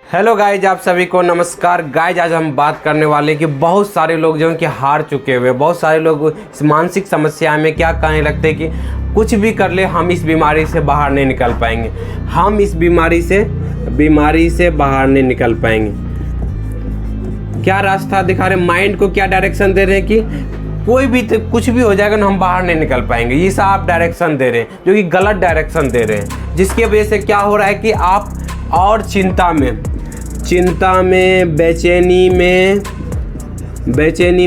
Hello guys, आप सभी को नमस्कार। गाइज आज हम बात करने वाले हैं कि बहुत सारे लोग जो हैं कि हार चुके हुए, बहुत सारे लोग इस मानसिक समस्या में क्या कहने लगते हैं कि कुछ भी कर ले हम इस बीमारी से बाहर नहीं निकल पाएंगे, हम इस बीमारी से बाहर नहीं निकल पाएंगे। क्या रास्ता दिखा रहे हैं, माइंड को क्या डायरेक्शन दे रहे हैं कि कोई भी कुछ भी हो जाएगा ना, हम बाहर नहीं निकल पाएंगे। ये सब आप डायरेक्शन दे रहे हैं जो कि गलत डायरेक्शन दे रहे हैं, जिसकी वजह से क्या हो रहा है कि आप और चिंता में बेचैनी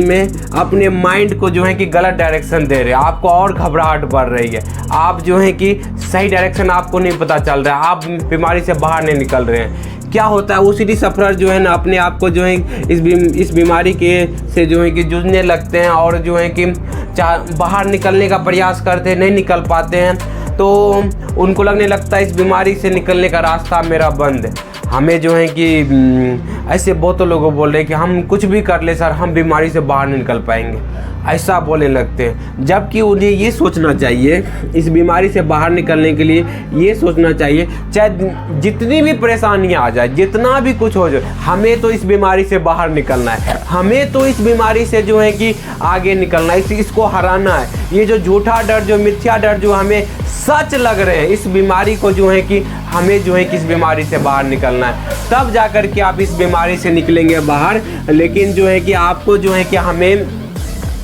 में अपने माइंड को जो है कि गलत डायरेक्शन दे रहे हैं। आपको और घबराहट बढ़ रही है, आप जो है कि सही डायरेक्शन आपको नहीं पता चल रहा है, आप बीमारी से बाहर नहीं निकल रहे हैं। क्या होता है, ओसीडी सफरर जो है ना अपने आप को जो है इस बीमारी के से जो है कि जूझने लगते हैं और जो है कि बाहर निकलने का प्रयास करते हैं, नहीं निकल पाते हैं, तो उनको लगने लगता है इस बीमारी से निकलने का रास्ता मेरा बंद है। हमें जो है कि ऐसे बहुत लोगों बोल रहे हैं कि हम कुछ भी कर ले सर, हम बीमारी से बाहर नहीं निकल पाएंगे, ऐसा बोलने लगते हैं। जबकि उन्हें ये सोचना चाहिए, इस बीमारी से बाहर निकलने के लिए ये सोचना चाहिए, चाहे जितनी भी परेशानियां आ जाए, जितना भी कुछ हो जाए, हमें तो इस बीमारी से बाहर निकलना है, हमें तो इस बीमारी से जो है कि आगे निकलना है, इसको हराना है। ये जो झूठा डर, जो मिथ्या डर जो हमें सच लग रहे हैं, इस बीमारी को जो है कि हमें जो है कि इस बीमारी से बाहर निकलना है, तब जाकर के आप इस बीमारी से निकलेंगे बाहर। लेकिन जो है कि आपको जो है कि हमें,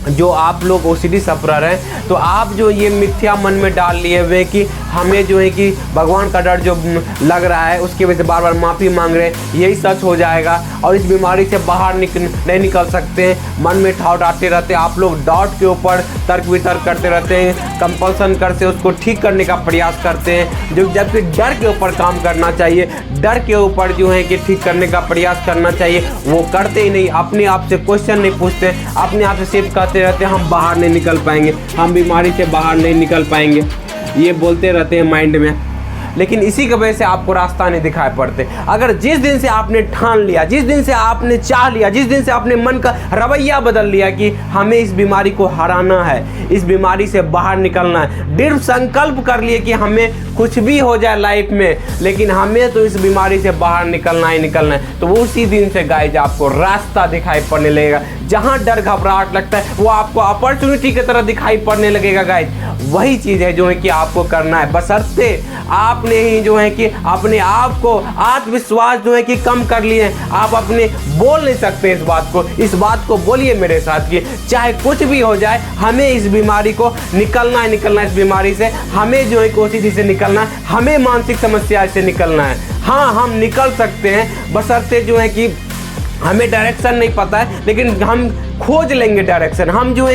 जो आप लोग ओसीडी सफरर हैं, तो आप जो ये मिथ्या मन में डाल लिए हुए कि हमें जो है कि भगवान का डर जो लग रहा है उसकी वजह से बार बार माफ़ी मांग रहे हैं, यही सच हो जाएगा और इस बीमारी से बाहर नहीं निकल सकते हैं। मन में ठाव डालते रहते हैं, आप लोग डाउट के ऊपर तर्क वितर्क करते रहते हैं, कंपल्सन करते उसको ठीक करने का प्रयास करते हैं, जो जबकि डर के ऊपर काम करना चाहिए, डर के ऊपर जो है कि ठीक करने का प्रयास करना चाहिए, वो करते ही नहीं। अपने आप से क्वेश्चन नहीं पूछते, अपने आप से सिर्फ कहते रहते हैं हम बाहर नहीं निकल पाएंगे, हम बीमारी से बाहर नहीं निकल पाएंगे, ये बोलते रहते हैं माइंड में। लेकिन इसी की वजह से आपको रास्ता नहीं दिखाई पड़ते। अगर जिस दिन से आपने ठान लिया, जिस दिन से आपने चाह लिया, जिस दिन से आपने मन का रवैया बदल लिया कि हमें इस बीमारी को हराना है, इस बीमारी से बाहर निकलना है, दृढ़ संकल्प कर लिए कि हमें कुछ भी हो जाए लाइफ में, लेकिन हमें तो इस बीमारी से बाहर निकलना ही निकलना है, तो वो उसी दिन से गाइज आपको रास्ता दिखाई पड़ने लगेगा। जहाँ डर घबराहट लगता है वो आपको अपॉर्चुनिटी की तरह दिखाई पड़ने लगेगा। गाइज वही चीज़ है जो है कि आपको करना है, बशर्ते आपने ही जो है कि अपने आप को आत्मविश्वास जो है कि कम कर लिए। आप अपने बोल नहीं सकते इस बात को बोलिए मेरे साथ कि चाहे कुछ भी हो जाए, हमें इस बीमारी को निकलना है, इस बीमारी से हमें जो है कोशिश से निकलना है, हमें मानसिक समस्या से निकलना है। हाँ, हम निकल सकते हैं, बशर्ते जो है कि हमें डायरेक्शन नहीं पता है, लेकिन हम खोज लेंगे डायरेक्शन। हम जो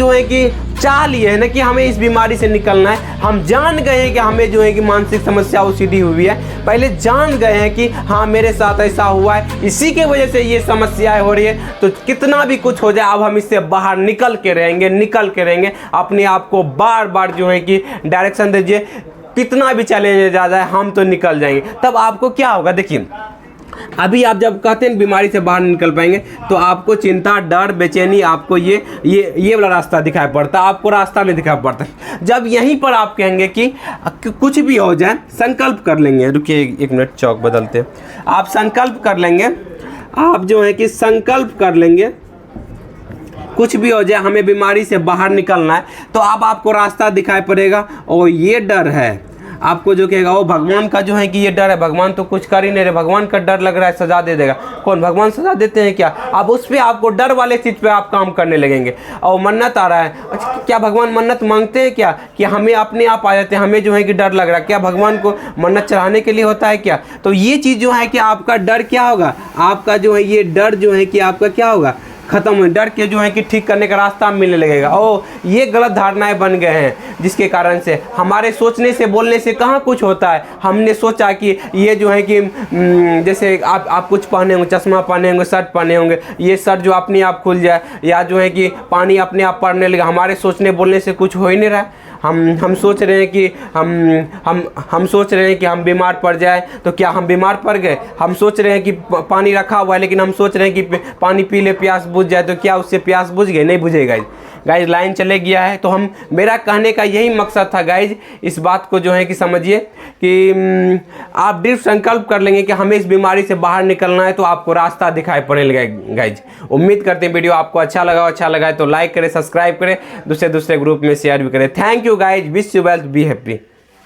है कि चाह लिए है ना कि हमें इस बीमारी से निकलना है, हम जान गए हैं कि हमें जो है कि मानसिक समस्या ओसीडी हुई है, पहले जान गए हैं कि हाँ मेरे साथ ऐसा हुआ है, इसी के वजह से ये समस्याएं हो रही है, तो कितना भी कुछ हो जाए अब हम इससे बाहर निकल के रहेंगे। अपने आप को बार बार जो है कि डायरेक्शन दीजिए, कितना भी चैलेंज आ जाए हम तो निकल जाएंगे। तब आपको क्या होगा, देखिए अभी आप जब कहते हैं बीमारी से बाहर निकल पाएंगे, तो आपको चिंता, डर, बेचैनी, आपको ये वाला रास्ता दिखाई पड़ता, आपको रास्ता नहीं दिखाई पड़ता। जब यहीं पर आप कहेंगे कि कुछ भी हो जाए, संकल्प कर लेंगे, रुकिए एक मिनट चौक बदलते हैं, आप संकल्प कर लेंगे, आप जो है कि संकल्प कर लेंगे कुछ भी हो जाए हमें बीमारी से बाहर निकलना है, तो आपको रास्ता दिखाई पड़ेगा। और ये डर है, आपको जो कहेगा वो भगवान का जो है कि ये डर है, भगवान तो कुछ कर ही नहीं रहे, भगवान का डर लग रहा है सजा दे देगा। कौन भगवान सजा देते हैं क्या? अब उस पर आपको डर वाले चीज़ पे आप काम करने लगेंगे। और मन्नत आ रहा है, अच्छा क्या भगवान मन्नत मांगते हैं क्या कि हमें अपने आप आ जाते हैं, हमें जो है कि डर लग रहा है, क्या भगवान को मन्नत चढ़ाने के लिए होता है क्या? तो ये चीज़ जो है कि आपका डर क्या होगा, आपका जो है ये डर जो है कि आपका क्या होगा, खत्म हो, डर के जो है कि ठीक करने का रास्ता मिलने लगेगा। ओ ये गलत धारणाएं बन गए हैं, जिसके कारण से हमारे सोचने से बोलने से कहाँ कुछ होता है। हमने सोचा कि ये जो है कि जैसे आप कुछ पहने होंगे, चश्मा पहने होंगे, शर्ट पहने होंगे, ये शर्ट जो अपने आप खुल जाए, या जो है कि पानी अपने आप पड़ने लगे, हमारे सोचने बोलने से कुछ हो ही नहीं रहा है। हम सोच रहे हैं कि हम सोच रहे हैं कि हम बीमार पड़ जाए, तो क्या हम बीमार पड़ गए? हम सोच रहे हैं कि पानी रखा हुआ है, लेकिन हम सोच रहे हैं कि पानी पी ले प्यास बुझ जाए, तो क्या उससे प्यास बुझ गई? नहीं बुझेगा। गाइज लाइन चले गया है। तो हम मेरा कहने का यही मकसद था गाइज, इस बात को जो है कि समझिए कि आप दृढ़ संकल्प कर लेंगे कि हमें इस बीमारी से बाहर निकलना है तो आपको रास्ता दिखाई पड़ेगा गाइज। उम्मीद करते हैं वीडियो आपको अच्छा लगा है तो लाइक करें, सब्सक्राइब करें, दूसरे ग्रुप में शेयर भी करें। Thank you guys, wish you well, be happy.